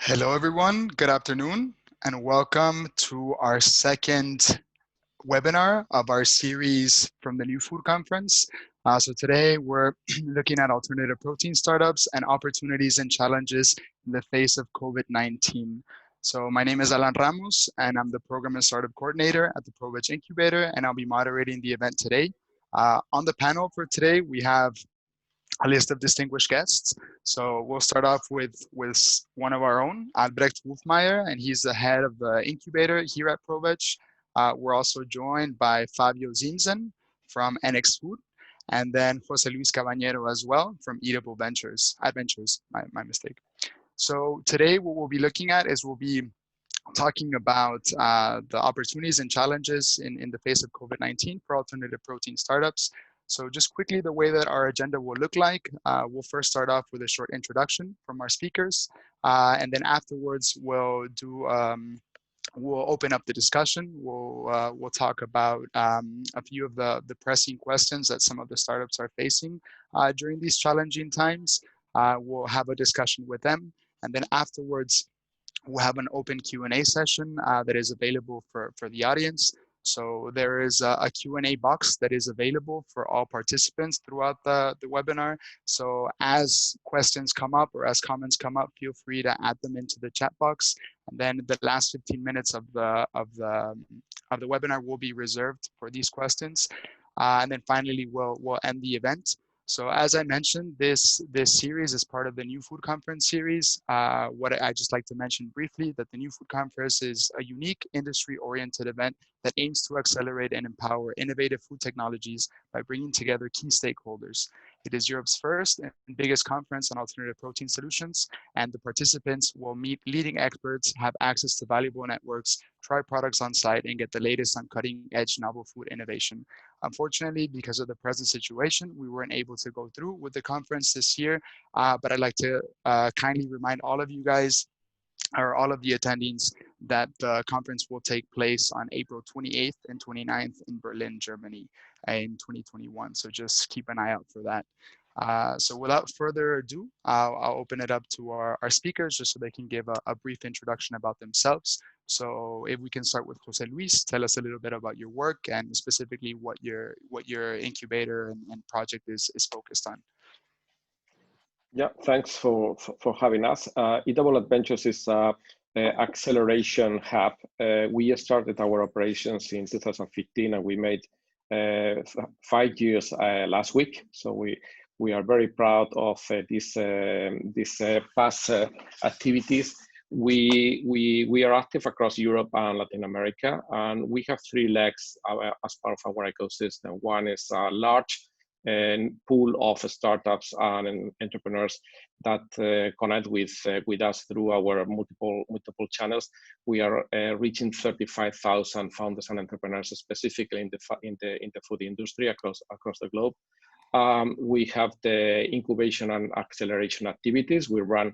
Hello, everyone. Good afternoon, and welcome to our second webinar of our series from the New Food Conference. So today we're looking at alternative protein startups and opportunities and challenges in the face of COVID-19. So my name is Alan Ramos, and I'm the Program and Startup Coordinator at the ProVeg Incubator, and I'll be moderating the event today. On the panel for today, we have a list of distinguished guests. So we'll start off with one of our own, Albrecht Wolfmeyer, and he's the head of the incubator here at ProVeg. We're also joined by Fabio Zinzen from NX Food, and then Jose Luis Cabañero as well from EDouble Adventures, my mistake. So today what we'll be looking at is we'll be talking about the opportunities and challenges in the face of COVID-19 for alternative protein startups. So just quickly, the way that our agenda will look like, we'll first start off with a short introduction from our speakers, and then afterwards we'll open up the discussion. We'll talk about a few of the pressing questions that some of the startups are facing during these challenging times. We'll have a discussion with them, and then afterwards we'll have an open Q&A session that is available for the audience. So there is a Q&A box that is available for all participants throughout the webinar. So as questions come up or as comments come up, feel free to add them into the chat box. And then the last 15 minutes of the webinar will be reserved for these questions. And then finally, we'll end the event. So as I mentioned, this series is part of the New Food Conference series. What I just like to mention briefly that the New Food Conference is a unique industry-oriented event that aims to accelerate and empower innovative food technologies by bringing together key stakeholders. It is Europe's first and biggest conference on alternative protein solutions, and the participants will meet leading experts, have access to valuable networks, try products on site, and get the latest on cutting-edge novel food innovation. Unfortunately, because of the present situation, we weren't able to go through with the conference this year, but I'd like to kindly remind all of you guys, or all of the attendees, that the conference will take place on April 28th and 29th in Berlin, Germany in 2021. So just keep an eye out for that. So without further ado, I'll open it up to our speakers just so they can give a brief introduction about themselves. So if we can start with Jose Luis, tell us a little bit about your work and specifically what your incubator and project is focused on. Yeah, thanks for having us. EDouble Adventures is an acceleration hub. We started our operations in 2015 and we made 5 years last week. So we are very proud of these past activities. We are active across Europe and Latin America, and we have 3 legs as part of our ecosystem. One is a large pool of startups and entrepreneurs that connect with us through our multiple channels. We are reaching 35,000 founders and entrepreneurs, specifically in the food industry across the globe. We have the incubation and acceleration activities. We run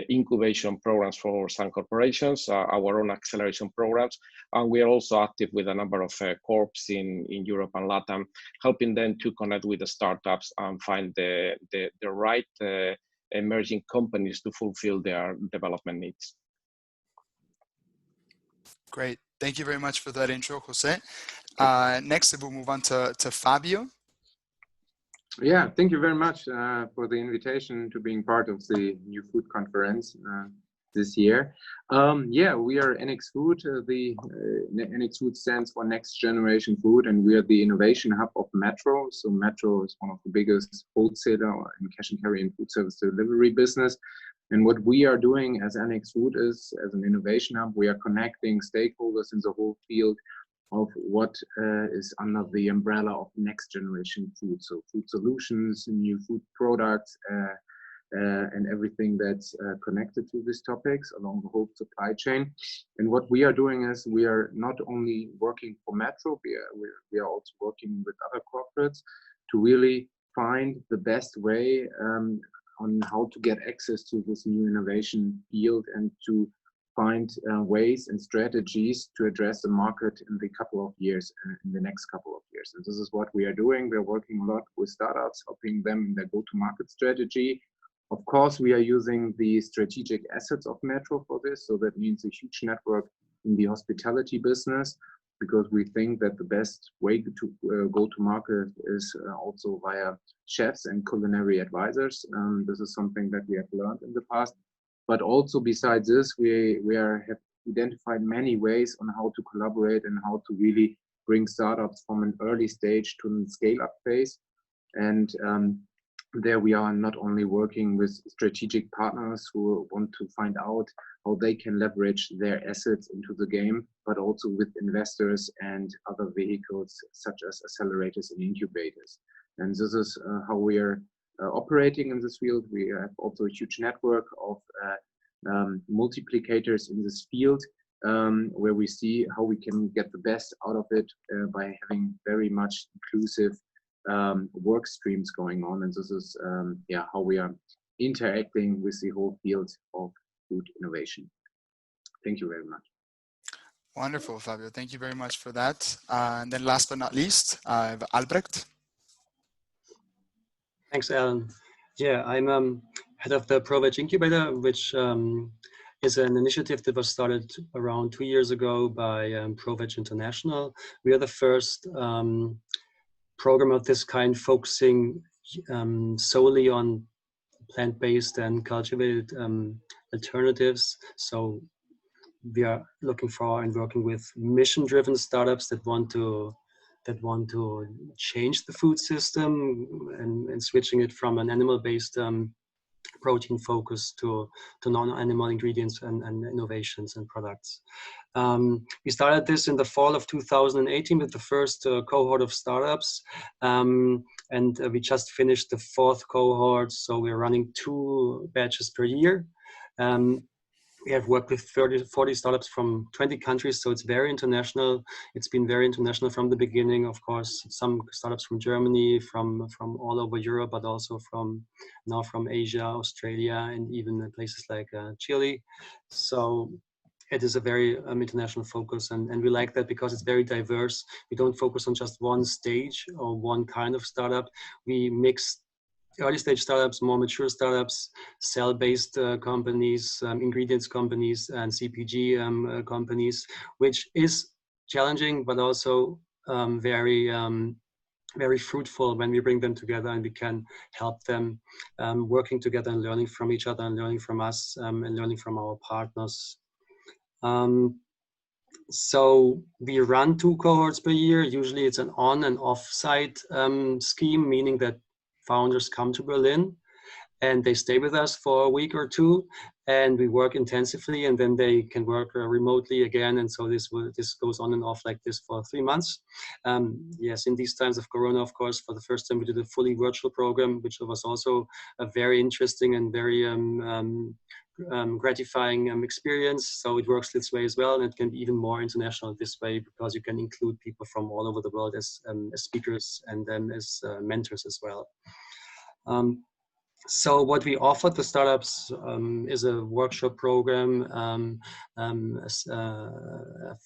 incubation programs for some corporations, our own acceleration programs, and we are also active with a number of corps in Europe and Latam, helping them to connect with the startups and find the right emerging companies to fulfill their development needs. Great, thank you very much for that intro, Jose. Next, we'll move on to Fabio. Yeah, thank you very much for the invitation to being part of the New Food Conference this year. Yeah, we are NX Food. The NX Food stands for Next Generation Food, and we are the innovation hub of Metro. So Metro is one of the biggest wholesaler and cash and carry and food service delivery business. And what we are doing as NX Food is, as an innovation hub, we are connecting stakeholders in the whole field of what is under the umbrella of next generation food. So food solutions, new food products, and everything that's connected to these topics along the whole supply chain. And what we are doing is we are not only working for Metro, we are also working with other corporates to really find the best way on how to get access to this new innovation field and to find ways and strategies to address the market in the next couple of years. And this is what we are doing. We're working a lot with startups, helping them in their go-to-market strategy, Of course, we are using the strategic assets of Metro for this. So that means a huge network in the hospitality business, because we think that the best way to go to market is also via chefs and culinary advisors. This is something that we have learned in the past. But also besides this, we have identified many ways on how to collaborate and how to really bring startups from an early stage to a scale-up phase. And there we are not only working with strategic partners who want to find out how they can leverage their assets into the game, but also with investors and other vehicles such as accelerators and incubators. And this is how we are operating in this field. We have also a huge network of multiplicators in this field, where we see how we can get the best out of it by having very much inclusive work streams going on. And this is how we are interacting with the whole field of food innovation. Thank you very much. Wonderful, Fabio. Thank you very much for that. And then last but not least, Albrecht. Thanks, Alan. Yeah, I'm head of the ProVeg Incubator, which is an initiative that was started around 2 years ago by ProVeg International. We are the first program of this kind focusing solely on plant-based and cultivated alternatives. So we are looking for and working with mission-driven startups that want to change the food system and switching it from an animal-based protein focus to non-animal ingredients and innovations and products. We started this in the fall of 2018 with the first cohort of startups, and we just finished the 4th cohort, so we're running 2 batches per year. We have worked with 40 startups from 20 countries, so it's very international. It's been very international from the beginning, of course. Some startups from Germany, from all over Europe, but also from Asia, Australia, and even places like Chile. So it is a very international focus, and we like that because it's very diverse. We don't focus on just one stage or one kind of startup. We mix early stage startups, more mature startups, cell-based companies, ingredients companies, and CPG companies, which is challenging, but also very fruitful when we bring them together and we can help them working together and learning from each other and learning from us and learning from our partners. So we run 2 cohorts per year. Usually it's an on and off site scheme, meaning that founders come to Berlin and they stay with us for a week or 2, and we work intensively, and then they can work remotely again. And so this goes on and off like this for 3 months. Yes, in these times of Corona, of course, for the first time we did a fully virtual program, which was also a very interesting and very gratifying experience. So it works this way as well, and it can be even more international this way because you can include people from all over the world as speakers and then as mentors as well. So what we offer to startups is a workshop program, a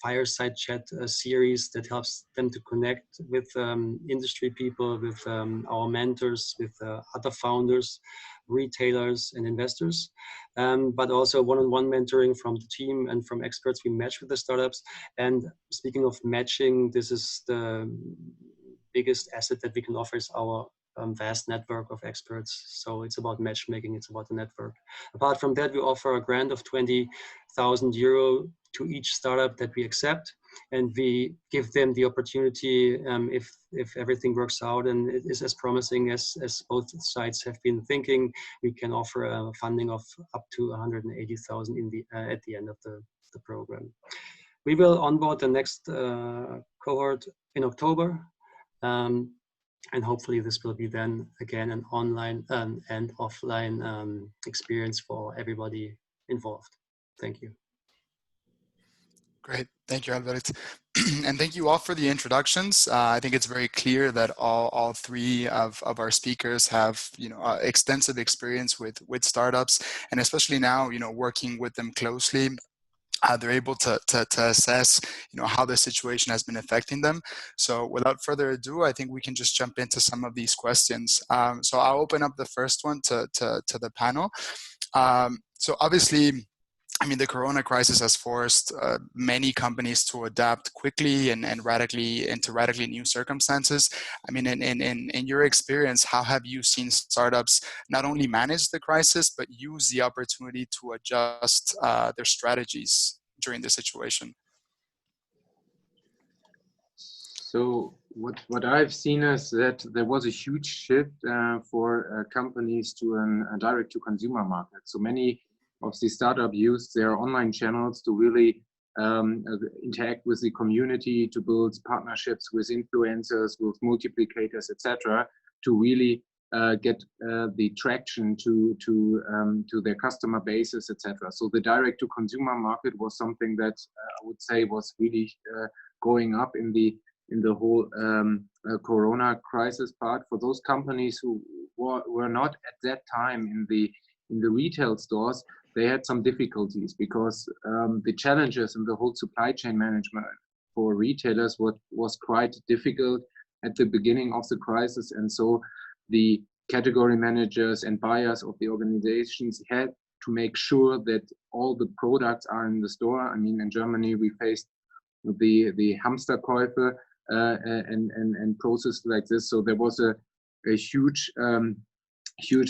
fireside chat series that helps them to connect with industry people, with our mentors, with other founders, retailers and investors, but also one-on-one mentoring from the team and from experts we match with the startups. And speaking of matching, this is the biggest asset that we can offer is our vast network of experts. So it's about matchmaking, it's about the network. Apart from that, we offer a grant of 20,000 euro to each startup that we accept, and we give them the opportunity, if everything works out and it is as promising as both sides have been thinking, we can offer a funding of up to 180,000 at the end of the program. We will onboard the next cohort in October. And hopefully this will be then again an online and offline experience for everybody involved. Thank you. Great, thank you, Albert. And thank you all for the introductions. I think it's very clear that all 3 of our speakers have extensive experience with startups, and especially now working with them closely. they're able to assess, how the situation has been affecting them. So without further ado, I think we can just jump into some of these questions. So I'll open up the first one to the panel. So obviously, the corona crisis has forced many companies to adapt quickly and radically new circumstances. In your experience, how have you seen startups not only manage the crisis, but use the opportunity to adjust their strategies during the situation? So what I've seen is that there was a huge shift for companies to a direct-to-consumer market. So many of the startups used their online channels to really interact with the community, to build partnerships with influencers, with multiplicators, etc., to really get the traction to their customer bases, etc. So the direct-to-consumer market was something that I would say was really going up in the whole corona crisis part. For those companies who were not at that time in the retail stores, they had some difficulties because the challenges in the whole supply chain management for retailers was quite difficult at the beginning of the crisis. And so the category managers and buyers of the organizations had to make sure that all the products are in the store. In Germany, we faced the Hamsterkäufe and process like this. So there was a huge,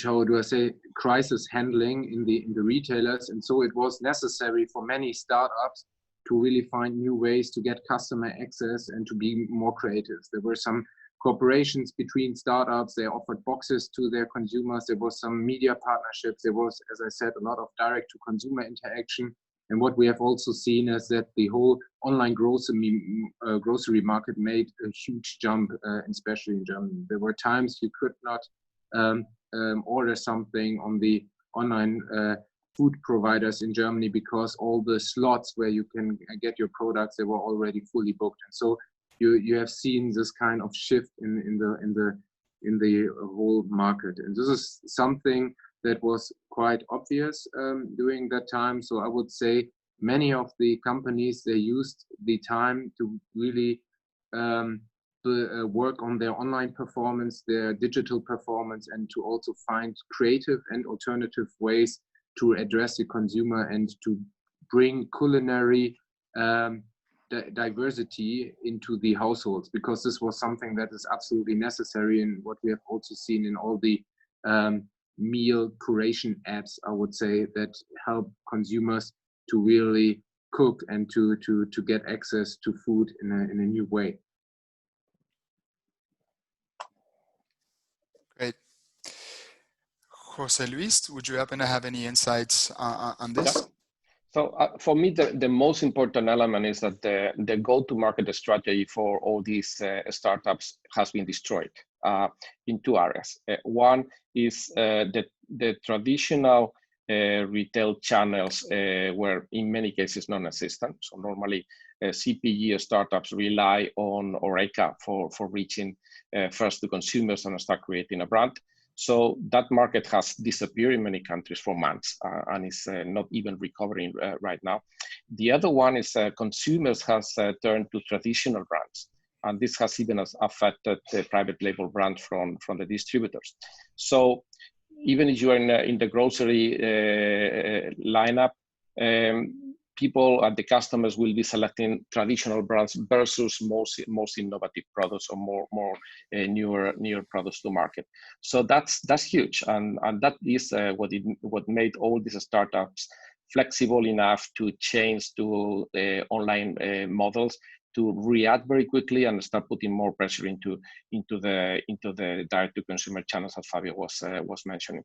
how do I say, crisis handling in the retailers. And so it was necessary for many startups to really find new ways to get customer access and to be more creative. There were some cooperations between startups. They offered boxes to their consumers. There was some media partnerships. There was, as I said, a lot of direct to consumer interaction. And what we have also seen is that the whole online grocery market made a huge jump, especially in Germany. There were times you could not order something on the online food providers in Germany because all the slots where you can get your products, they were already fully booked. And so you have seen this kind of shift in the whole market. And this is something that was quite obvious during that time. So I would say many of the companies, they used the time to really work on their online performance, their digital performance, and to also find creative and alternative ways to address the consumer and to bring culinary diversity into the households, because this was something that is absolutely necessary, and what we have also seen in all the meal curation apps, I would say, that help consumers to really cook and to get access to food in a new way. Great. Jose Luis, would you happen to have any insights on this? Yeah. So for me, the most important element is that the go-to-market strategy for all these startups has been destroyed in two areas. One is the traditional retail channels were in many cases non-existent. So normally CPG startups rely on Oreca for reaching first to consumers and start creating a brand. So that market has disappeared in many countries for months and is not even recovering right now. The other one is consumers has turned to traditional brands. And this has even affected the private label brands from the distributors. So even if you are in the grocery lineup, people and the customers will be selecting traditional brands versus most innovative products or more newer products to market. So that's huge, and that is what made all these startups flexible enough to change to online models, to react very quickly and start putting more pressure into the direct to consumer channels, as Fabio was mentioning.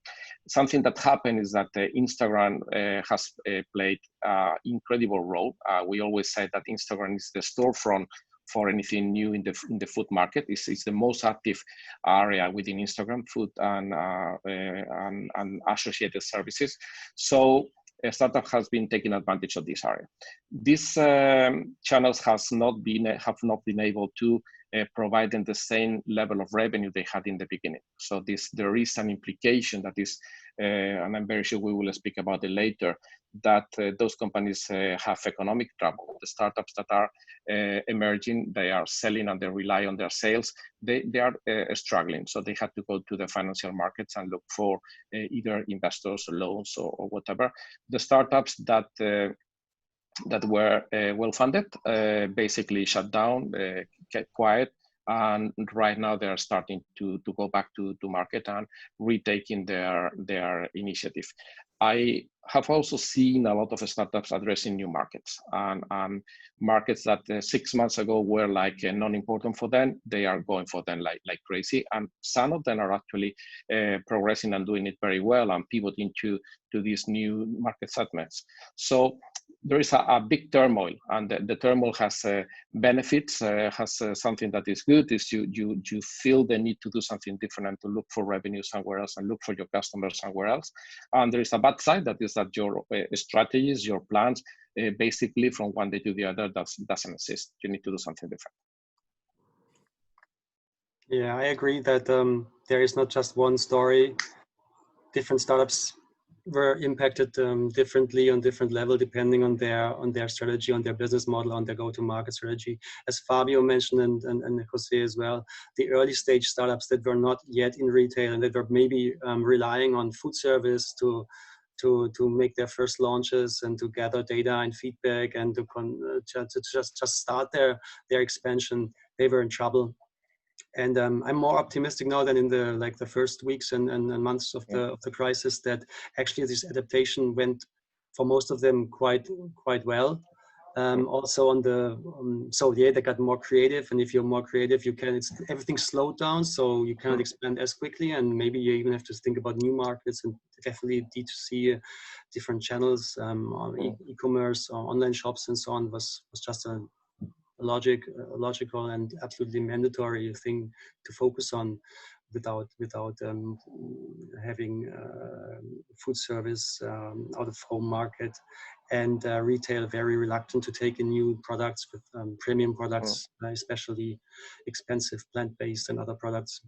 Something that happened is that Instagram has played an incredible role. We always say that Instagram is the storefront for anything new in the food market. It's the most active area within Instagram, food and associated services. So a startup has been taking advantage of this area. These channels have not been able to providing the same level of revenue they had in the beginning. So there is an implication that is, and I'm very sure we will speak about it later, that those companies have economic trouble. The startups that are emerging, they are selling and they rely on their sales, they are struggling. So they had to go to the financial markets and look for either investors or loans or whatever. The startups that were well funded basically shut down, kept quiet, and right now they are starting to go back to market and retaking their initiative. I have also seen a lot of startups addressing new markets, and markets that 6 months ago were like non-important for them, they are going for them like crazy, and some of them are actually progressing and doing it very well and pivoting to these new market segments. So there is a big turmoil, and the turmoil has benefits, has something that is good, is you feel the need to do something different and to look for revenue somewhere else and look for your customers somewhere else. And there is a bad side, that is that your strategies, your plans, basically from one day to the other doesn't exist. You need to do something different. Yeah, I agree that there is not just one story. Different startups were impacted differently on different level, depending on their strategy, on their business model, on their go-to-market strategy. As Fabio mentioned and Jose as well, the early stage startups that were not yet in retail and that were maybe relying on food service to make their first launches and to gather data and feedback and to just start their expansion, they were in trouble. And I'm more optimistic now than in the first weeks and months of the crisis, that actually this adaptation went for most of them quite well. Also on the so yeah, they got more creative, and if you're more creative, everything slowed down, so you cannot expand as quickly, and maybe you even have to think about new markets, and definitely D2C, different channels, e-commerce, or online shops, and so on was just a logical and absolutely mandatory thing to focus on, without having food service, out of home market, and retail very reluctant to take in new products with premium products, especially expensive plant-based and other products.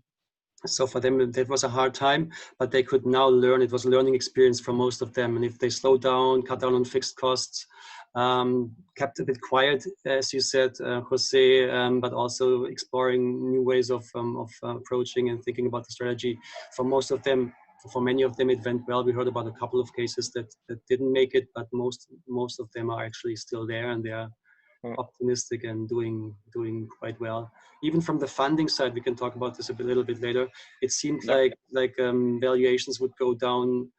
So for them, that was a hard time, but they could now learn. It was a learning experience for most of them. And if they slow down, cut down on fixed costs, kept a bit quiet, as you said, Jose, but also exploring new ways of approaching and thinking about the strategy. For most of them, for many of them, it went well. We heard about a couple of cases that didn't make it, but most of them are actually still there, and they are optimistic and doing quite well. Even from the funding side, we can talk about this a little bit later. It seemed like valuations would go down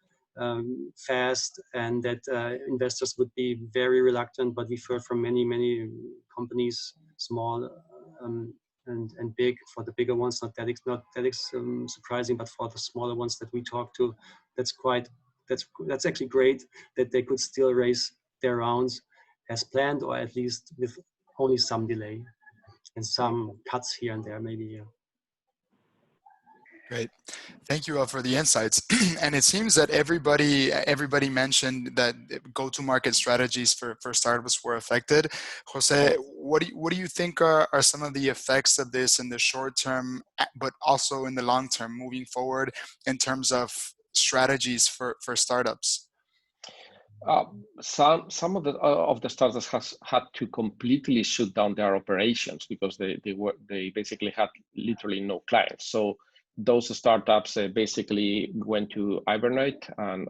fast, and that investors would be very reluctant. But we've heard from many companies, small and big. For the bigger ones, not that surprising, but for the smaller ones that we talk to, that's actually great that they could still raise their rounds as planned, or at least with only some delay and some cuts here and there, maybe. Yeah. Great, thank you for the insights. And it seems that everybody mentioned that go-to-market strategies for startups were affected. Jose, what do you think are some of the effects of this in the short term, but also in the long term, moving forward, in terms of strategies for startups? Some of the startups has had to completely shut down their operations because they basically had literally no clients. So those startups basically went to hibernate, and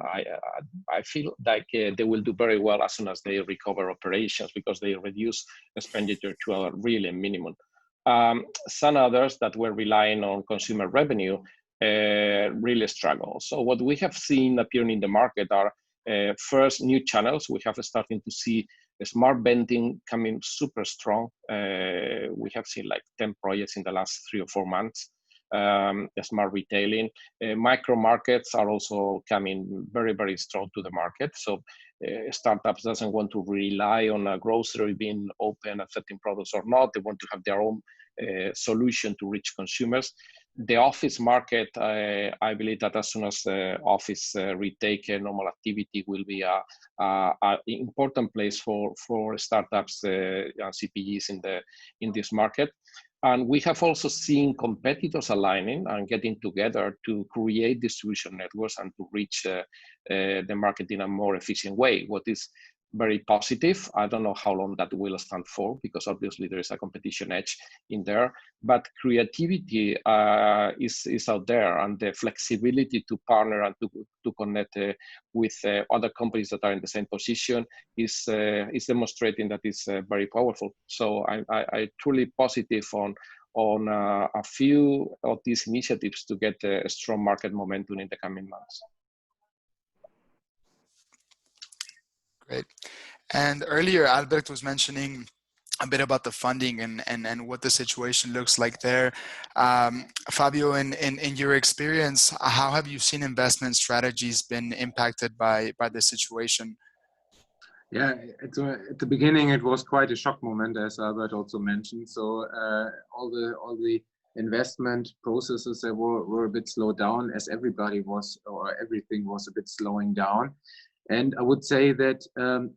I feel like they will do very well as soon as they recover operations, because they reduce expenditure to a really minimum. Some others that were relying on consumer revenue really struggle. So what we have seen appearing in the market are first, new channels. We have starting to see smart vending coming super strong. We have seen like 10 projects in the last 3 or 4 months. Smart retailing, micro markets are also coming very strong to the market. So startups doesn't want to rely on a grocery being open, accepting products or not. They want to have their own solution to reach consumers. The office market, I believe that as soon as office retake normal activity, will be an important place for startups and CPGs in this market. And we have also seen competitors aligning and getting together to create distribution networks and to reach the market in a more efficient way. What is very positive. I don't know how long that will stand for, because obviously there is a competition edge in there, but creativity is out there, and the flexibility to partner and to connect with other companies that are in the same position is demonstrating that it's very powerful. So I truly positive on a few of these initiatives to get a strong market momentum in the coming months. Great. And earlier, Albert was mentioning a bit about the funding and what the situation looks like there. Fabio, in your experience, how have you seen investment strategies been impacted by the situation? Yeah, at the beginning, it was quite a shock moment, as Albert also mentioned. So all the investment processes that were a bit slowed down, as everybody was, or everything was a bit slowing down. And I would say that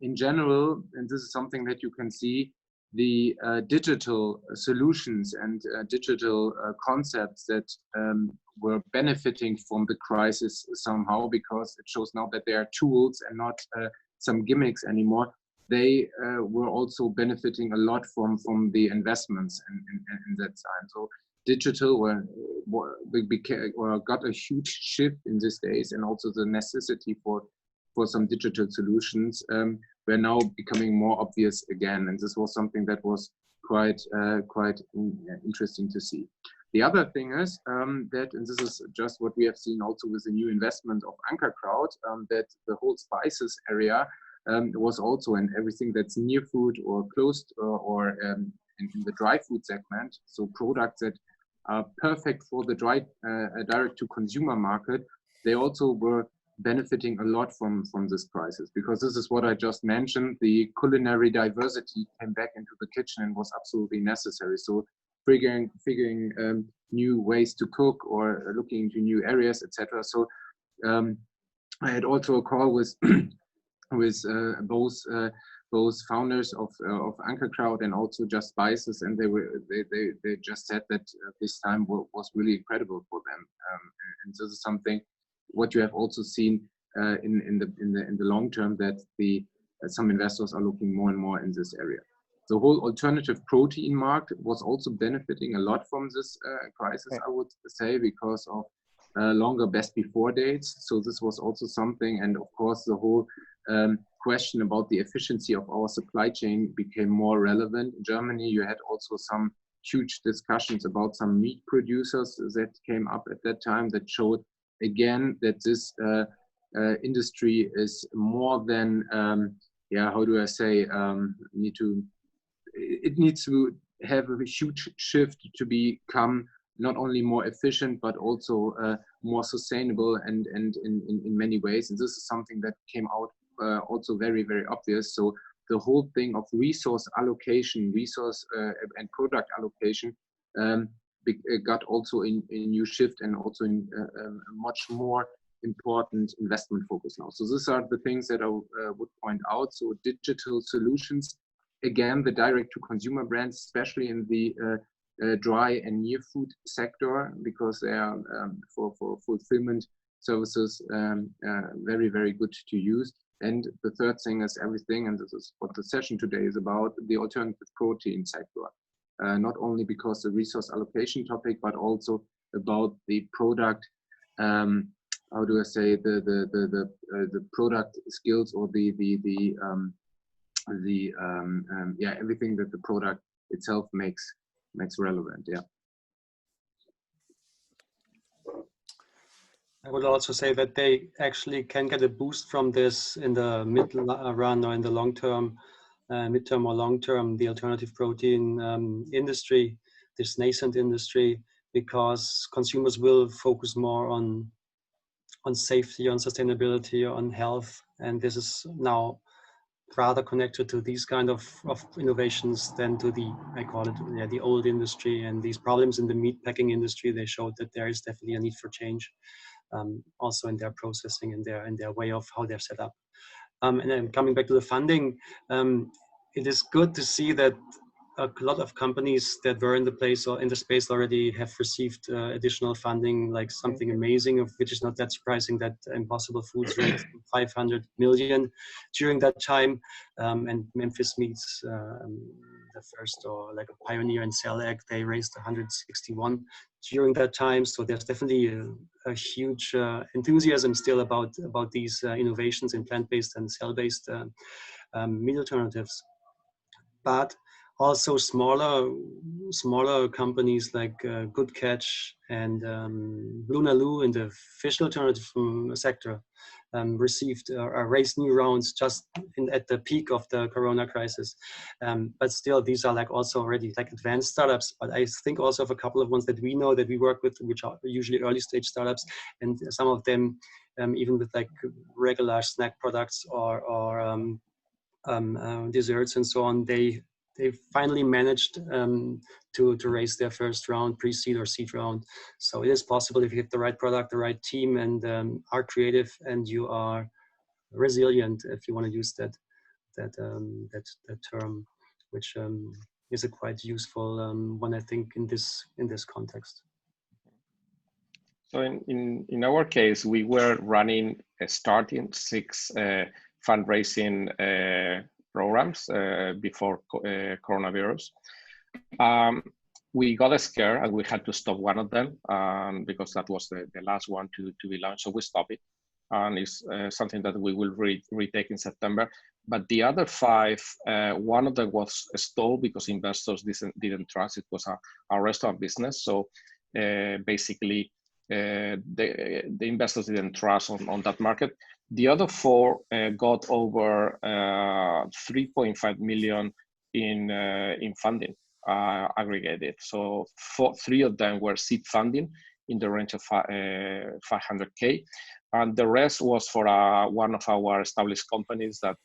in general, and this is something that you can see, the digital solutions and digital concepts that were benefiting from the crisis somehow, because it shows now that there are tools and not some gimmicks anymore. They were also benefiting a lot from the investments in that time. So digital got a huge shift in these days, and also the necessity for some digital solutions were now becoming more obvious again. And this was something that was quite interesting to see. The other thing is that, and this is just what we have seen also with the new investment of Ankerkraut, that the whole spices area was also in everything that's near food or closed or in the dry food segment. So products that are perfect for the dry direct to consumer market, they also were benefiting a lot from this crisis, because this is what I just mentioned. The culinary diversity came back into the kitchen and was absolutely necessary. So figuring new ways to cook or looking into new areas, etc. So I had also a call with both founders of Ankerkraut and also Just Spices, and they just said that this time was really incredible for them, and this is something what you have also seen in the long term, that some investors are looking more and more in this area. The whole alternative protein market was also benefiting a lot from this crisis, I would say, because of longer best before dates. So this was also something, and of course the whole question about the efficiency of our supply chain became more relevant. In Germany, you had also some huge discussions about some meat producers that came up at that time, that showed again that this industry is more than how do I say, it needs to have a huge shift to become not only more efficient but also more sustainable and in many ways. And this is something that came out also very, very obvious. So the whole thing of resource allocation, and product allocation got also in new shift, and also in a much more important investment focus now. So these are the things that I would point out. So digital solutions, again, the direct to consumer brands, especially in the dry and near food sector, because they are for fulfillment services very, very good to use. And the third thing is everything, and this is what the session today is about, the alternative protein sector. Not only because the resource allocation topic, but also about the product, how do I say, the product skills, or everything that the product itself makes relevant. Yeah. I would also say that they actually can get a boost from this in the mid run, or in the long term, midterm or long term, the alternative protein industry, this nascent industry, because consumers will focus more on safety, on sustainability, on health, and this is now rather connected to these kind of innovations than to the, I call it, the old industry. And these problems in the meat packing industry, they showed that there is definitely a need for change, also in their processing and their way of how they're set up. And then coming back to the funding, it is good to see that a lot of companies that were in the place or in the space already have received additional funding, like something amazing, of which is not that surprising that Impossible Foods raised 500 million during that time, and Memphis Meats, the first, or like a pioneer in cell egg, they raised 161 during that time. So there's definitely a huge enthusiasm still about these innovations in plant-based and cell-based meat alternatives. But also smaller companies like Good Catch and Luna Lu in the fish alternative sector received or raised new rounds just at the peak of the Corona crisis. But still, these are like also already like advanced startups. But I think also of a couple of ones that we know that we work with, which are usually early stage startups, and some of them even with like regular snack products or desserts and so on, they finally managed to raise their first round, pre-seed or seed round. So it is possible if you get the right product, the right team, and are creative, and you are resilient, if you want to use that term, which is a quite useful one, I think, in this context. So in our case, we were running starting 6 fundraising programs before coronavirus. We got scared and we had to stop one of them because that was the last one to be launched. So we stopped it, and it's something that we will retake in September. But the other 5, one of them was stalled because investors didn't trust. It was a restaurant business. So basically, the investors didn't trust on that market. The other 4 got over 3.5 million in funding aggregated. So 3 of them were seed funding in the range of 500K, and the rest was for one of our established companies that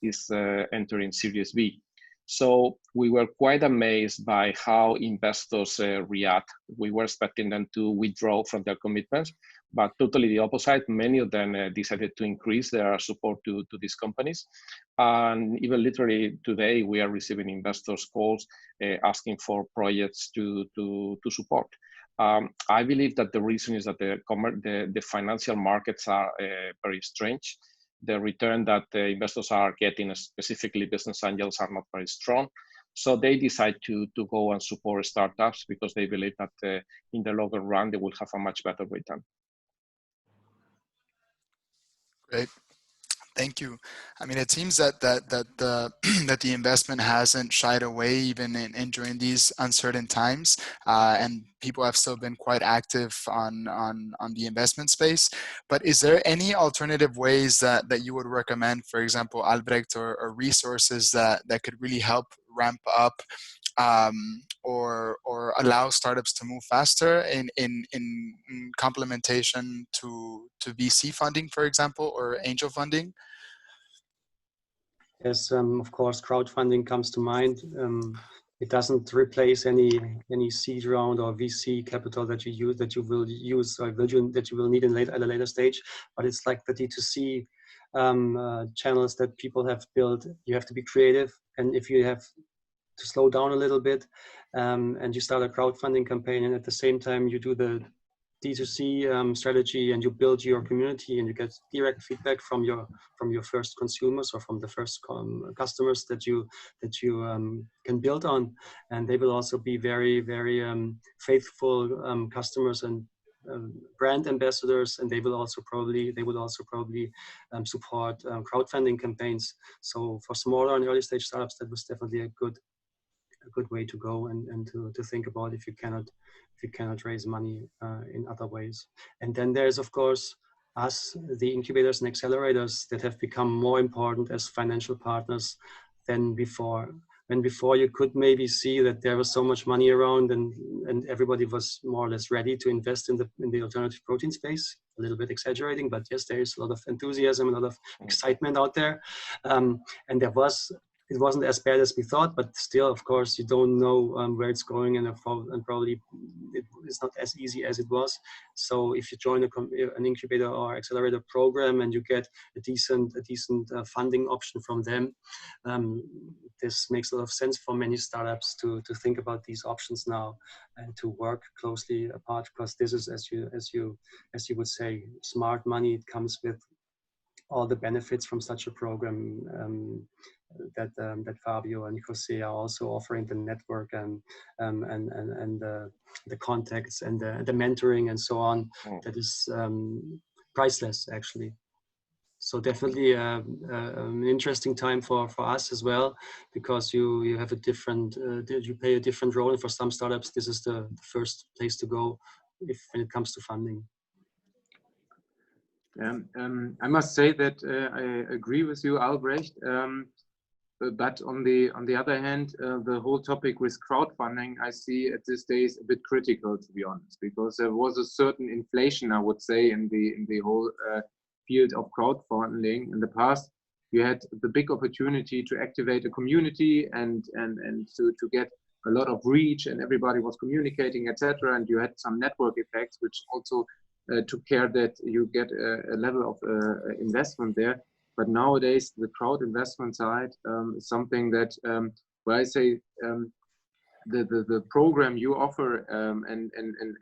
is entering Series B. So we were quite amazed by how investors react. We were expecting them to withdraw from their commitments, but totally the opposite. Many of them decided to increase their support to these companies. And even literally today, we are receiving investors' calls asking for projects to support. I believe that the reason is that the financial markets are very strange. The return that the investors are getting, specifically business angels, are not very strong. So they decide to go and support startups because they believe that in the longer run, they will have a much better return. Great. Thank you. I mean, it seems that the investment hasn't shied away even during these uncertain times, and people have still been quite active on the investment space. But is there any alternative ways that you would recommend, for example, Albrecht, or resources that could really help ramp up or allow startups to move faster in complementation to VC funding, for example, or angel funding? Yes, of course, crowdfunding comes to mind. It doesn't replace any seed round or VC capital that you will use or that you will need at a later stage. But it's like the D2C channels that people have built. You have to be creative, and if you have to slow down a little bit, and you start a crowdfunding campaign, and at the same time you do the D2C strategy, and you build your community, and you get direct feedback from your first consumers or from the first customers that you can build on, and they will also be very, very faithful customers and brand ambassadors, and they will also probably support crowdfunding campaigns. So for smaller and early stage startups, that was definitely a good way to go and to think about if you cannot raise money in other ways. And then there's, of course, us, the incubators and accelerators, that have become more important as financial partners than before. When before you could maybe see that there was so much money around and everybody was more or less ready to invest in the alternative protein space. A little bit exaggerating, but yes, there is a lot of enthusiasm, a lot of excitement out there. And there was it wasn't as bad as we thought, but still, of course, you don't know where it's going, and probably it's not as easy as it was. So if you join an incubator or accelerator program and you get a decent funding option from them, this makes a lot of sense for many startups to think about these options now and to work closely apart, because this is, as you would say, smart money. It comes with all the benefits from such a program that Fabio and Jose are also offering, the network and the contacts and the mentoring and so on. That is priceless, actually. So definitely an interesting time for us as well, because you have a different you play a different role, and for some startups this is the first place to go when it comes to funding. I must say that I agree with you, Albrecht. But on the other hand, the whole topic with crowdfunding, I see at this days a bit critical, to be honest, because there was a certain inflation, I would say, in the whole field of crowdfunding. In the past, you had the big opportunity to activate a community and to get a lot of reach, and everybody was communicating, etc. And you had some network effects, which also took care that you get a level of investment there. But nowadays, the crowd investment side is something that, where I say the program you offer and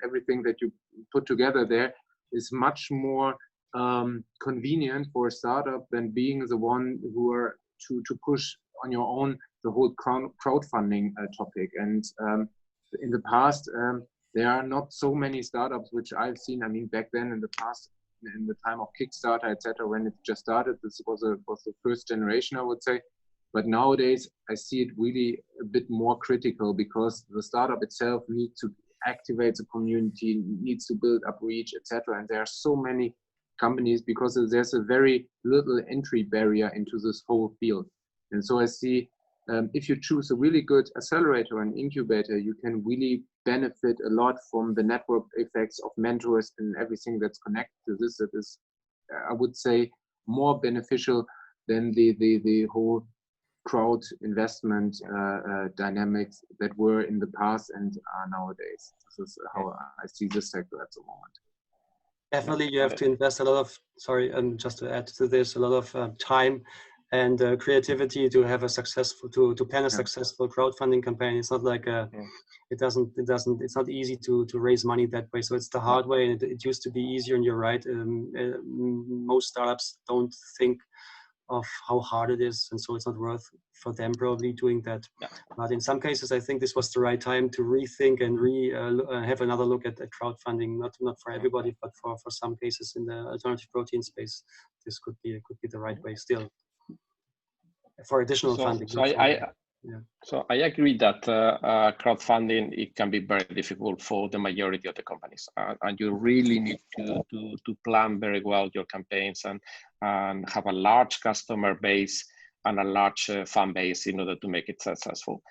everything that you put together there is much more convenient for a startup than being the one who are to push on your own the whole crowdfunding topic. And in the past, there are not so many startups which I've seen. I mean, back then in the past, in the time of Kickstarter, etc., when it just started, this was the first generation, I would say. But nowadays, I see it really a bit more critical, because the startup itself needs to activate the community, needs to build up reach, etc. And there are so many companies, because there's a very little entry barrier into this whole field. And so I see, if you choose a really good accelerator and incubator, you can really benefit a lot from the network effects of mentors and everything that's connected to this. That is, I would say, more beneficial than the whole crowd investment dynamics that were in the past and are nowadays. This is how I see this sector at the moment. Definitely, you have to invest a lot of, just to add to this, a lot of time and creativity to have a successful, to plan a successful crowdfunding campaign. It's not like it's not easy to raise money that way. So it's the hard way, and it used to be easier, and you're right. Most startups don't think of how hard it is, and so it's not worth for them probably doing that. But in some cases, I think this was the right time to rethink and have another look at crowdfunding. Not for everybody, but for some cases in the alternative protein space, this could be the right way still for additional funding. So I agree that crowdfunding, it can be very difficult for the majority of the companies, and you really need to plan very well your campaigns and have a large customer base and a large fan base in order to make it successful.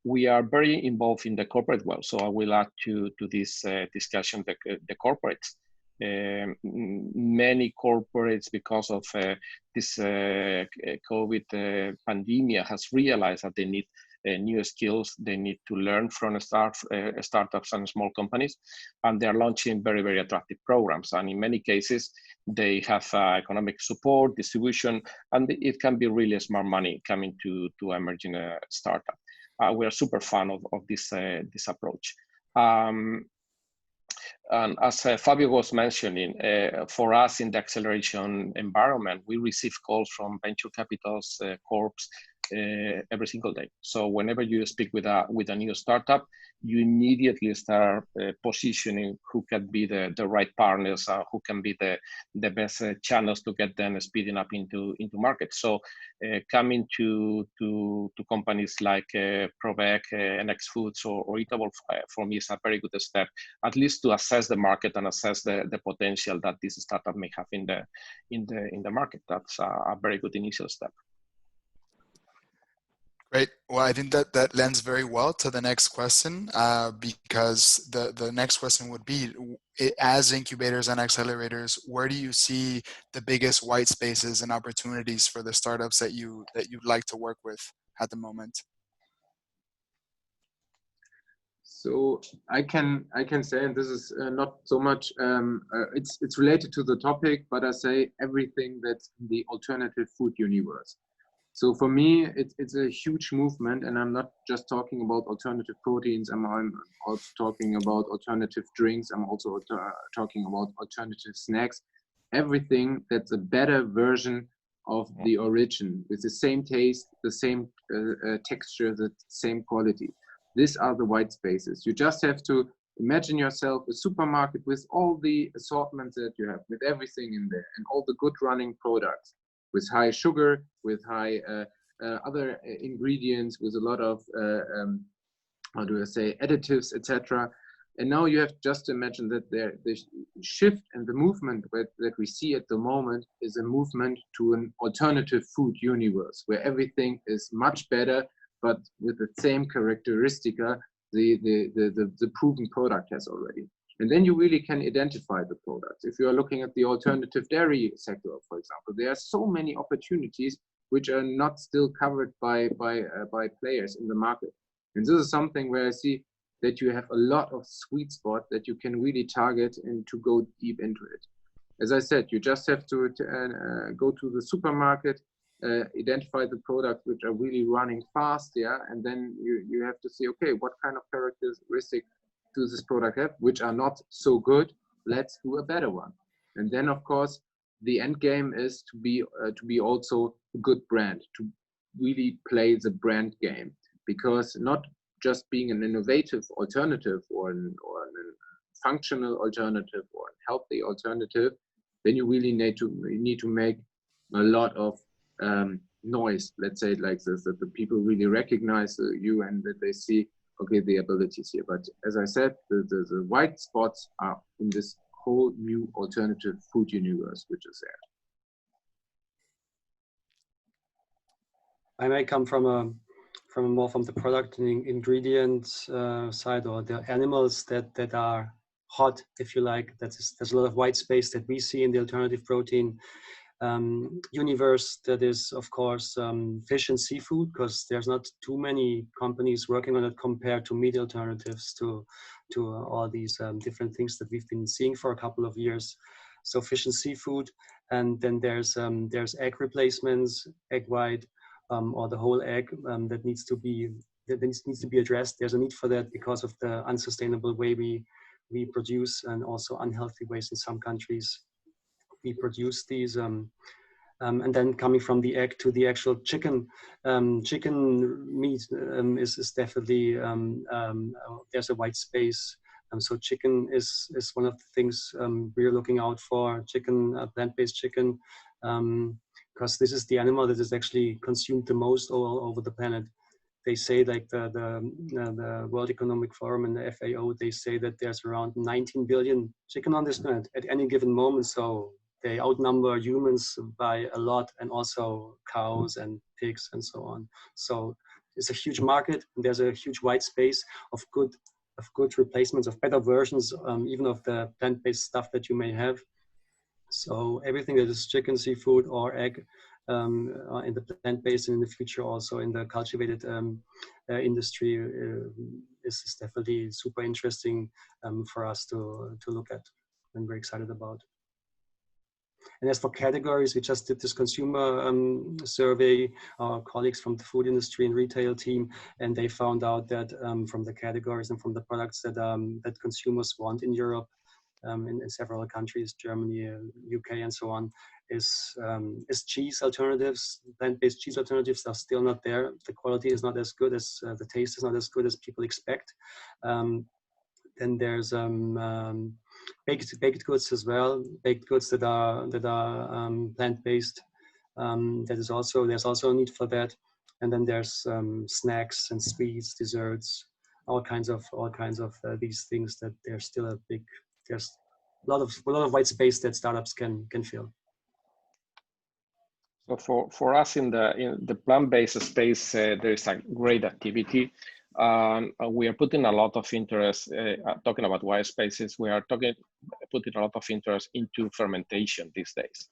We are very involved in the corporate world, so I will add to this discussion the corporates. Many corporates, because of this COVID pandemic, has realized that they need new skills. They need to learn from startups and small companies, and they're launching very, very attractive programs. And in many cases, they have economic support, distribution, and it can be really smart money coming to emerging startup. We are super fan of this approach. And as Fabio was mentioning, for us in the acceleration environment, we receive calls from venture capitals, corps, every single day. So whenever you speak with a new startup, you immediately start positioning who can be the right partners, who can be the best channels to get them speeding up into market. So coming to companies like ProVeg, NX Foods, or EDouble, for me is a very good step, at least to assess the market and assess the potential that this startup may have in the market. That's a very good initial step. Great. Well, I think that that lends very well to the next question, because the next question would be, as incubators and accelerators, where do you see the biggest white spaces and opportunities for the startups that you'd like to work with at the moment? So I can say, and this is not so much it's related to the topic, but I say everything that's in the alternative food universe. So for me, it's a huge movement, and I'm not just talking about alternative proteins. I'm also talking about alternative drinks. I'm also talking about alternative snacks. Everything that's a better version of the origin, with the same taste, the same texture, the same quality. These are the white spaces. You just have to imagine yourself a supermarket with all the assortments that you have, with everything in there, and all the good running products, with high sugar, with high other ingredients, with a lot of how do I say, additives, etc. And now you have just to imagine that the shift and the movement that we see at the moment is a movement to an alternative food universe, where everything is much better, but with the same characteristic the proven product has already. And then you really can identify the products. If you are looking at the alternative dairy sector, for example, there are so many opportunities which are not still covered by players in the market. And this is something where I see that you have a lot of sweet spot that you can really target and to go deep into it. As I said, you just have to go to the supermarket, identify the products which are really running fast, yeah, and then you have to see, okay, what kind of characteristics does this product have, which are not so good? Let's do a better one. And then, of course, the end game is to be also a good brand, to really play the brand game, because not just being an innovative alternative or a functional alternative or a healthy alternative, then you really need to make a lot of noise, let's say it like this, that the people really recognize you and that they see, okay, the abilities here. But as I said, the white spots are in this whole new alternative food universe, which is there. I may come from more from the product and ingredients side, or the animals that are hot, if you like. There's a lot of white space that we see in the alternative protein universe. That is, of course, fish and seafood, because there's not too many companies working on it compared to meat alternatives to all these different things that we've been seeing for a couple of years. So fish and seafood, and then there's egg replacements, egg white, or the whole egg that needs to be addressed. There's a need for that because of the unsustainable way we produce, and also unhealthy ways in some countries we produce these. And then coming from the egg to the actual chicken, chicken meat is definitely there's a white space. So chicken is one of the things we're looking out for. Chicken, plant-based chicken, because this is the animal that is actually consumed the most all over the planet. They say, like the World Economic Forum and the FAO, they say that there's around 19 billion chicken on this planet at any given moment. So they outnumber humans by a lot, and also cows and pigs and so on. So it's a huge market, and there's a huge white space of good replacements, of better versions, even of the plant-based stuff that you may have. So everything that is chicken, seafood, or egg in the plant-based, and in the future also in the cultivated industry is definitely super interesting for us to look at, and we're excited about. And as for categories, we just did this consumer survey, our colleagues from the food industry and retail team, and they found out that from the categories and from the products that that consumers want in Europe, in several countries, Germany, UK, and so on, is cheese alternatives. Plant-based cheese alternatives are still not there. The quality is not as good as, the taste is not as good as people expect. Then there's baked goods as well, baked goods that are plant-based. There's also a need for that. And then there's snacks and sweets, desserts, all kinds of these things that there's still there's a lot of white space that startups can fill. So for us in the plant-based space, there is a great activity. We are putting a lot of interest, talking about white spaces, we are putting a lot of interest into fermentation these days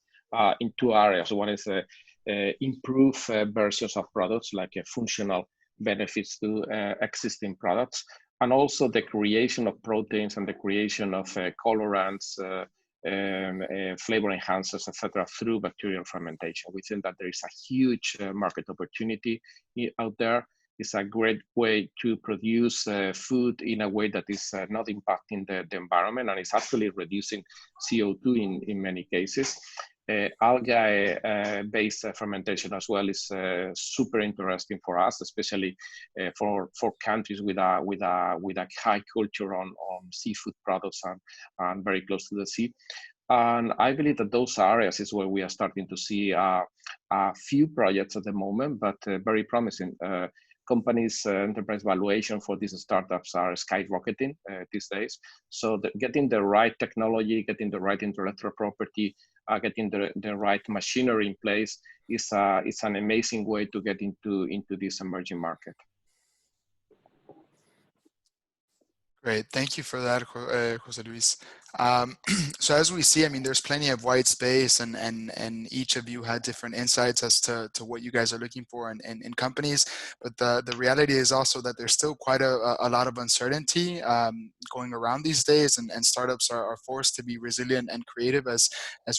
in two areas. One is improve versions of products, like functional benefits to existing products, and also the creation of proteins and the creation of colorants, flavor enhancers, etc., through bacterial fermentation. We think that there is a huge market opportunity out there. It's a great way to produce food in a way that is not impacting the environment, and it's actually reducing CO2 in many cases. Algae-based fermentation as well is super interesting for us, especially for countries with a high culture on seafood products and very close to the sea. And I believe that those areas is where we are starting to see a few projects at the moment, but very promising. Companies' enterprise valuation for these startups are skyrocketing these days. So getting the right technology, getting the right intellectual property, getting the right machinery in place is an amazing way to get into this emerging market. Great, thank you for that, Jose Luis. So as we see, I mean, there's plenty of white space, and each of you had different insights as to what you guys are looking for in companies. But the reality is also that there's still quite a lot of uncertainty going around these days, and startups are forced to be resilient and creative, as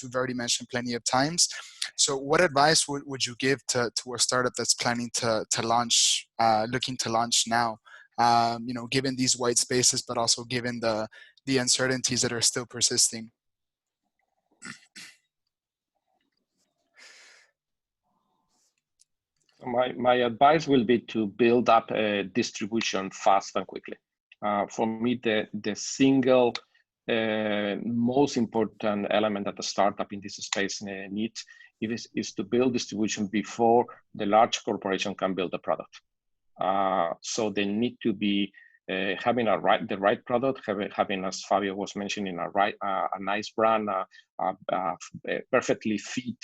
we've already mentioned plenty of times. So what advice would you give to a startup that's planning to launch, looking to launch now? You know, given these white spaces, but also given the uncertainties that are still persisting. My advice will be to build up a distribution fast and quickly. For me, the single most important element that the startup in this space needs is to build distribution before the large corporation can build a product. So they need to be having the right product, having, as Fabio was mentioning, a nice brand, a perfectly fit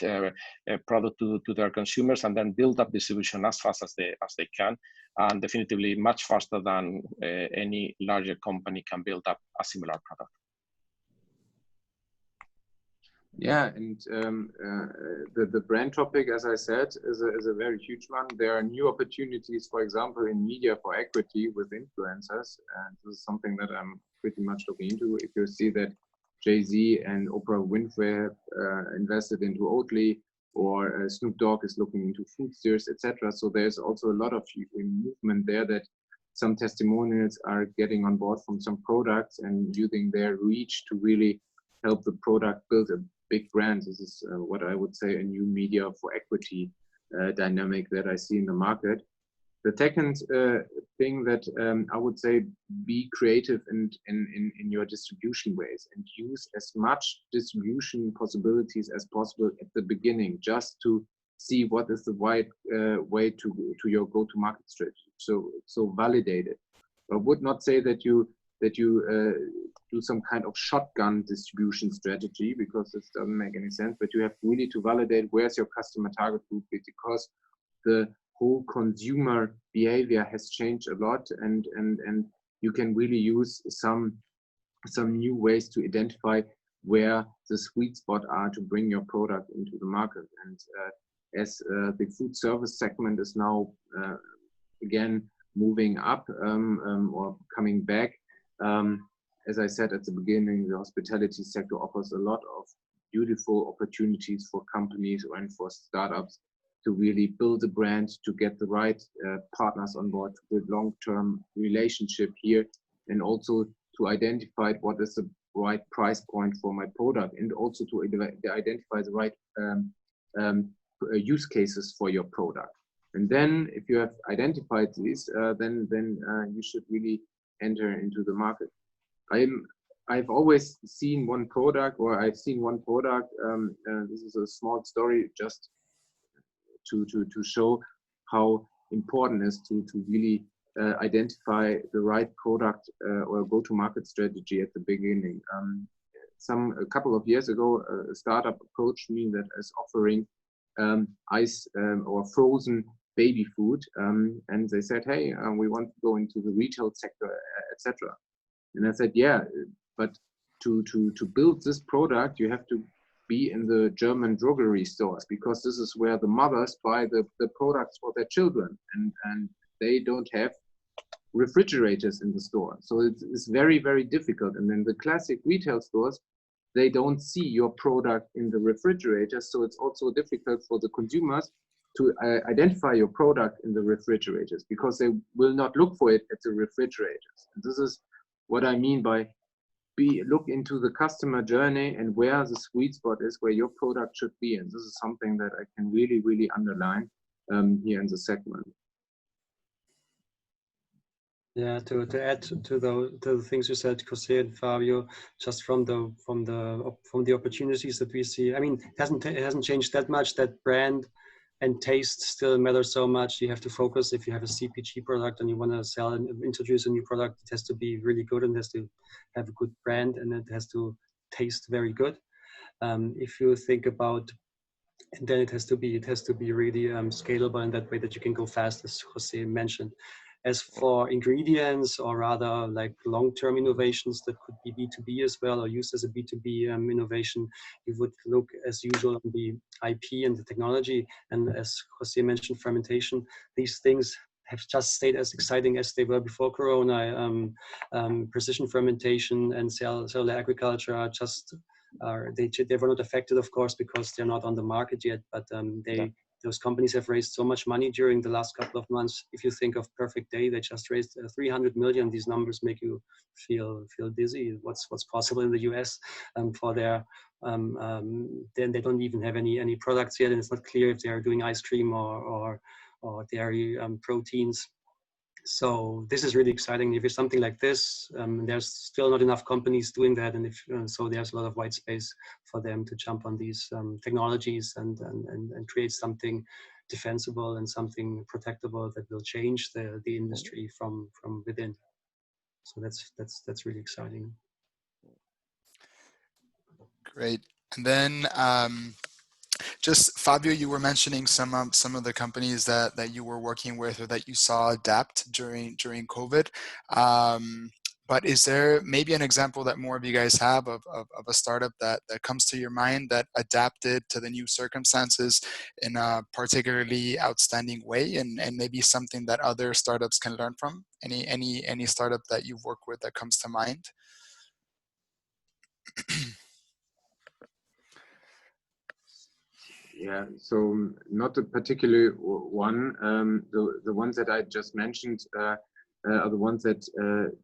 product to their consumers, and then build up distribution as fast as they can, and definitively much faster than any larger company can build up a similar product. Yeah, and the brand topic, as I said, is a very huge one. There are new opportunities, for example, in media for equity with influencers, and this is something that I'm pretty much looking into. If you see that Jay-Z and Oprah Winfrey have invested into Oatly, or Snoop Dogg is looking into food steers, etc. So there's also a lot of movement there that some testimonials are getting on board from some products and using their reach to really help the product build a big brand. This is what I would say a new media for equity dynamic that I see in the market. The second thing that I would say, be creative in your distribution ways and use as much distribution possibilities as possible at the beginning, just to see what is the right way to your go-to-market strategy. So validate it. I would not say that you do some kind of shotgun distribution strategy, because this doesn't make any sense, but you have really to validate where's your customer target group, because the whole consumer behavior has changed a lot, and you can really use some new ways to identify where the sweet spot are to bring your product into the market. And as the food service segment is now again moving up or coming back, as I said at the beginning, the hospitality sector offers a lot of beautiful opportunities for companies and for startups to really build a brand, to get the right partners on board, to build long-term relationship here, and also to identify what is the right price point for my product, and also to identify the right use cases for your product. And then if you have identified these, then you should really enter into the market. I've always seen one product, or I've seen one product. This is a small story just to show how important it is to really identify the right product or go-to-market strategy at the beginning. A couple of years ago, a startup approached me that is offering ice or frozen baby food, and they said, hey, we want to go into the retail sector, etc. And I said, yeah, but to build this product, you have to be in the German druggery stores, because this is where the mothers buy the products for their children, and they don't have refrigerators in the store. So it's very, very difficult. And in the classic retail stores, they don't see your product in the refrigerator. So it's also difficult for the consumers to identify your product in the refrigerators, because they will not look for it at the refrigerators. And this is what I mean by look into the customer journey and where the sweet spot is, where your product should be. And this is something that I can really, really underline here in the segment. Yeah, to add to the things you said, Jose and Fabio, just from the opportunities that we see. I mean, it hasn't changed that much. That brand and taste still matter so much. You have to focus. If you have a CPG product and you want to sell and introduce a new product, it has to be really good, and it has to have a good brand, and it has to taste very good. If you think about, and then it has to be really scalable in that way that you can go fast, as Jose mentioned. As for ingredients, or rather like long-term innovations that could be B2B as well, or used as a B2B innovation, you would look as usual on the IP and the technology. And as Jose mentioned, fermentation, these things have just stayed as exciting as they were before Corona. Precision fermentation and cellular agriculture are just, they were not affected, of course, because they're not on the market yet, but those companies have raised so much money during the last couple of months. If you think of Perfect Day, they just raised 300 million. These numbers make you feel dizzy. What's possible in the US for their, then they don't even have any products yet, and it's not clear if they are doing ice cream or dairy proteins. So this is really exciting. If it's something like this, there's still not enough companies doing that, and so there's a lot of white space for them to jump on these technologies and create something defensible and something protectable that will change the industry from within. So that's really exciting. Great. And then just Fabio, you were mentioning some of the companies that you were working with or that you saw adapt during COVID. But is there maybe an example that more of you guys have of a startup that comes to your mind that adapted to the new circumstances in a particularly outstanding way, and maybe something that other startups can learn from? Any startup that you've worked with that comes to mind? Yeah, so not a particular one. The ones that I just mentioned are the ones that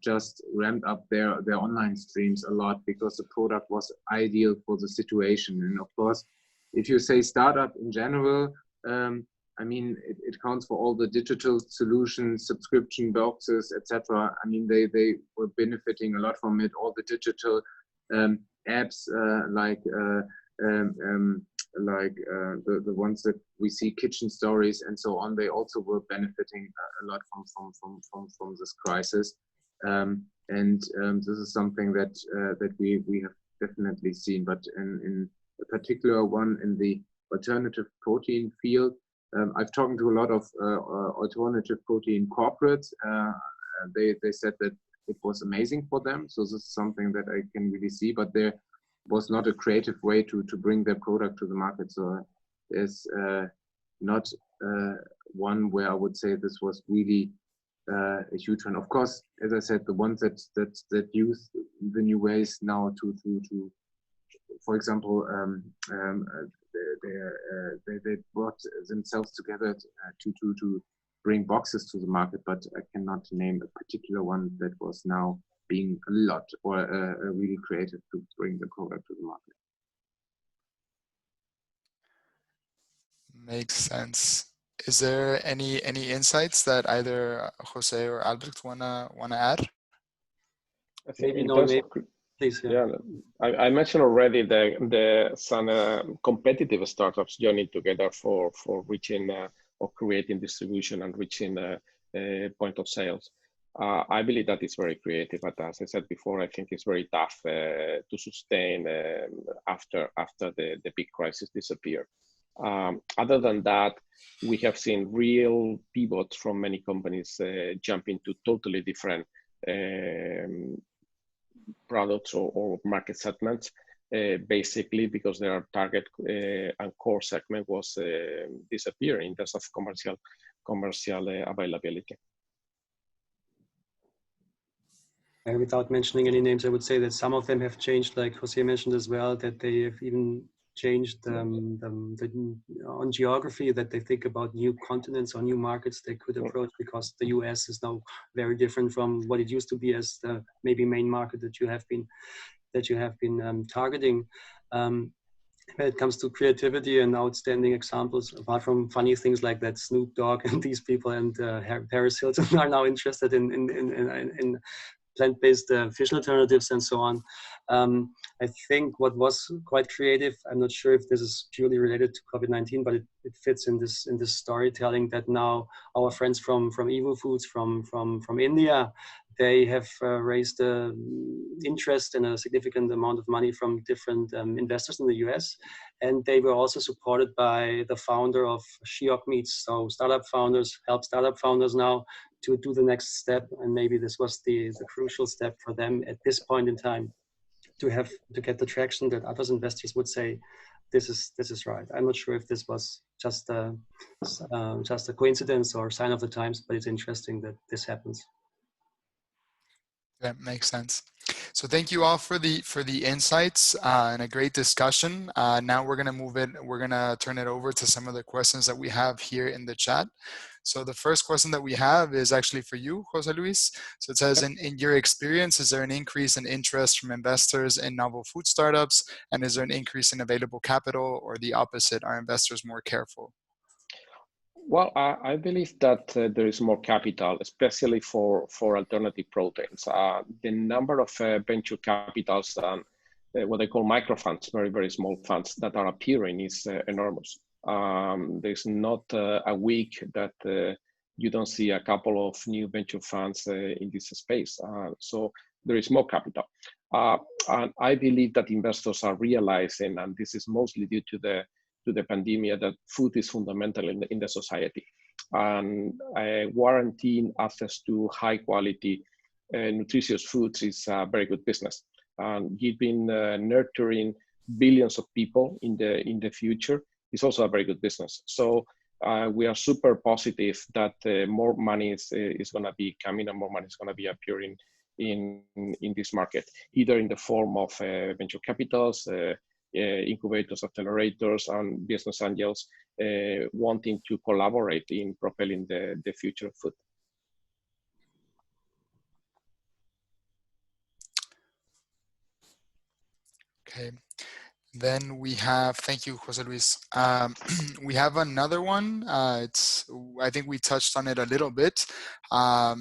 just ramped up their online streams a lot, because the product was ideal for the situation. And of course, if you say startup in general, I mean, it counts for all the digital solutions, subscription boxes, etc. I mean, they were benefiting a lot from it. All the digital apps the ones that we see, Kitchen Stories and so on, they also were benefiting a lot from this crisis. This is something that we have definitely seen. But in a particular one in the alternative protein field, I've talked to a lot of alternative protein corporates. They said that it was amazing for them. So this is something that I can really see, but there was not a creative way to bring their product to the market. So there's not one where I would say this was really a huge one. Of course, as I said, the ones that use the new ways now to for example, they brought themselves together to bring boxes to the market, but I cannot name a particular one that was now being a lot or really creative to bring the product to the market. Makes sense. Is there any insights that either Jose or Albert wanna add? I think Maybe no, maybe. Please, yeah. I mentioned already some competitive startups joining together for reaching or creating distribution and reaching point of sales. I believe that is very creative, but as I said before, I think it's very tough to sustain after the big crisis disappeared. Other than that, we have seen real pivots from many companies jump into totally different products or market segments, basically because their target and core segment was disappearing in terms of commercial availability. Without mentioning any names, I would say that some of them have changed, like Jose mentioned as well, that they have even changed on geography, that they think about new continents or new markets they could approach, because the US is now very different from what it used to be as the maybe main market that you have been targeting. When it comes to creativity and outstanding examples, apart from funny things like that Snoop Dogg and these people and Paris Hilton are now interested in plant-based fish alternatives and so on. I think what was quite creative, I'm not sure if this is purely related to COVID-19, but it fits in this storytelling, that now our friends from Evo Foods from India, they have raised interest in a significant amount of money from different investors in the US. And they were also supported by the founder of Shiok Meats. So startup founders help startup founders now to do the next step. And maybe this was the crucial step for them at this point in time to get the traction that others investors would say, this is right. I'm not sure if this was just a coincidence or sign of the times, but it's interesting that this happens. That makes sense. So thank you all for the insights and a great discussion. Now we're gonna turn it over to some of the questions that we have here in the chat. So the first question that we have is actually for you, Jose Luis. So it says, in your experience, is there an increase in interest from investors in novel food startups? And is there an increase in available capital, or the opposite? Are investors more careful? Well, I believe that there is more capital, especially for alternative proteins. The number of venture capitals and what they call micro funds, very, very small funds that are appearing is enormous. There's not a week that you don't see a couple of new venture funds in this space. So there is more capital. And I believe that investors are realizing, and this is mostly due to the pandemic, that food is fundamental in the society, and guaranteeing access to high quality nutritious foods is a very good business. And giving nurturing billions of people in the future is also a very good business. So we are super positive that more money is going to be coming, and more money is going to be appearing in this market, either in the form of venture capitals, incubators, accelerators, and business angels wanting to collaborate in propelling the future of food. Okay. Then we have, thank you, Jose Luis. We have another one. I think we touched on it a little bit, or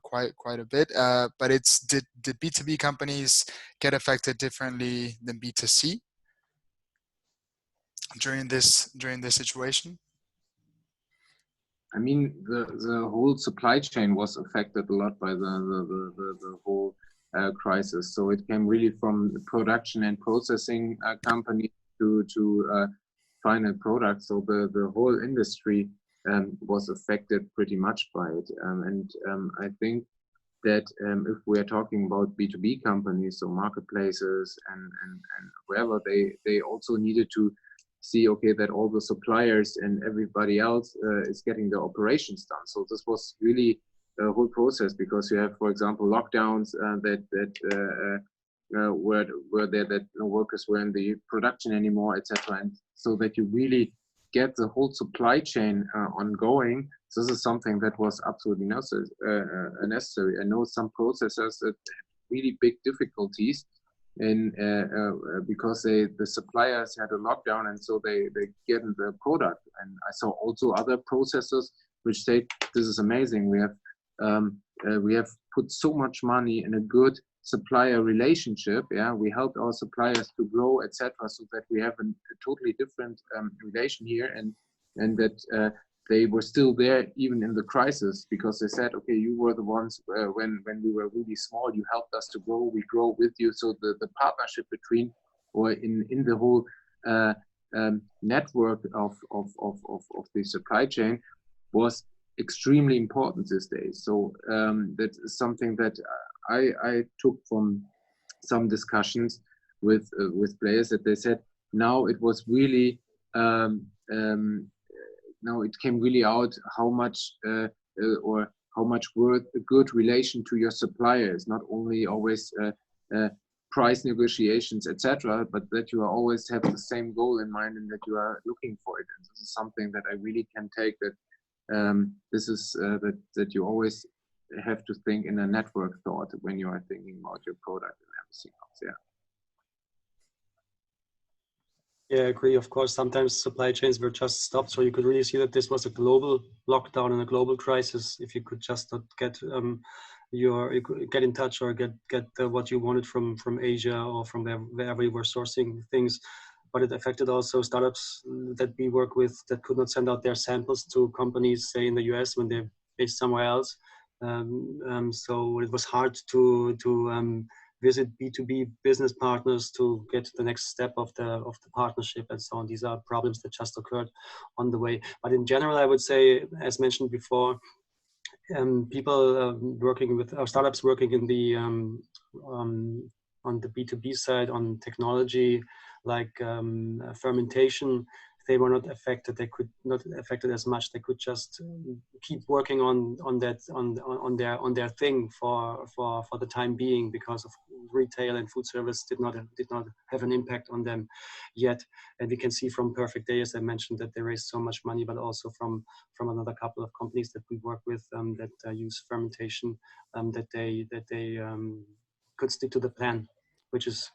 quite a bit, but it's, did B2B companies get affected differently than B2C during this situation? I mean, the whole supply chain was affected a lot by the whole crisis. So it came really from the production and processing companies to final products. So the whole industry was affected pretty much by it. I think that if we are talking about B2B companies, so marketplaces and wherever, they also needed to see, okay, that all the suppliers and everybody else is getting their operations done. So this was really a whole process, because you have, for example, lockdowns were there, that no workers were in the production anymore, etc. And so that you really get the whole supply chain ongoing. So this is something that was absolutely necessary. I know some processors that had really big difficulties because the suppliers had a lockdown, and so they get the product. And I saw also other processors which say, this is amazing, we have put so much money in a good supplier relationship. Yeah, we helped our suppliers to grow, etc., so that we have a totally different relation here, and that they were still there even in the crisis, because they said, okay, you were the ones when we were really small, you helped us to grow, we grow with you. So the partnership between, or in the whole network of the supply chain was extremely important these days. So that is something that I took from some discussions with players, that they said now it was really now it came really out how much or how much worth a good relation to your suppliers, not only always price negotiations, etc., but that you always have the same goal in mind and that you are looking for it. And this is something that I really can take, that this is that you always have to think in a network thought when you are thinking about your product and everything else. Yeah. Yeah, I agree. Of course, sometimes supply chains were just stopped, so you could really see that this was a global lockdown and a global crisis. If you could just not get you could get in touch or get what you wanted from Asia or from wherever you were sourcing things, but it affected also startups that we work with that could not send out their samples to companies, say in the US, when they're based somewhere else. So it was hard to visit B2B business partners to get to the next step of the partnership and so on. These are problems that just occurred on the way. But in general, I would say, as mentioned before, people working with startups working in the on the B2B side on technology like fermentation, they were not affected. They could not affected as much. They could just keep working on their thing for the time being, because of retail and food service did not have an impact on them yet. And we can see from Perfect Day, as I mentioned, that they raised so much money, but also from another couple of companies that we work with that use fermentation, that they could stick to the plan, which is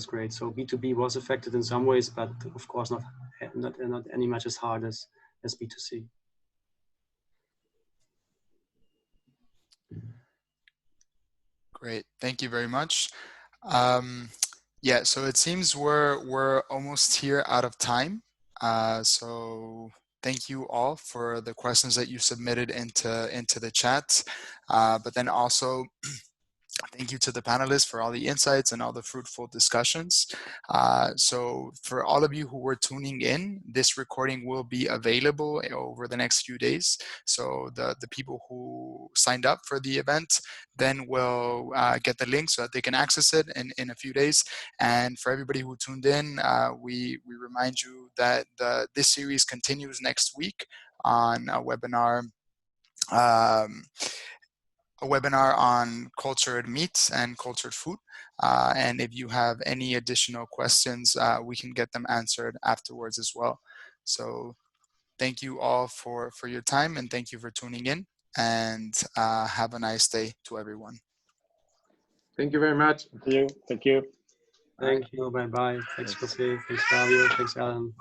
great. So B2B was affected in some ways, but of course not any much as hard as B2C. Great, thank you very much. Yeah, so it seems we're almost here out of time. So thank you all for the questions that you submitted into the chat, but then also thank you to the panelists for all the insights and all the fruitful discussions. So for all of you who were tuning in, this recording will be available over the next few days. So the people who signed up for the event then will get the link so that they can access it in a few days. And for everybody who tuned in, we remind you that this series continues next week on a webinar on cultured meats and cultured food. And if you have any additional questions, we can get them answered afterwards as well. So thank you all for your time, and thank you for tuning in, and have a nice day to everyone. Thank you very much. Thank you. Thank you. Thank you. Bye-bye. Thanks, Jose. Thanks, Fabio. Thanks, Alan.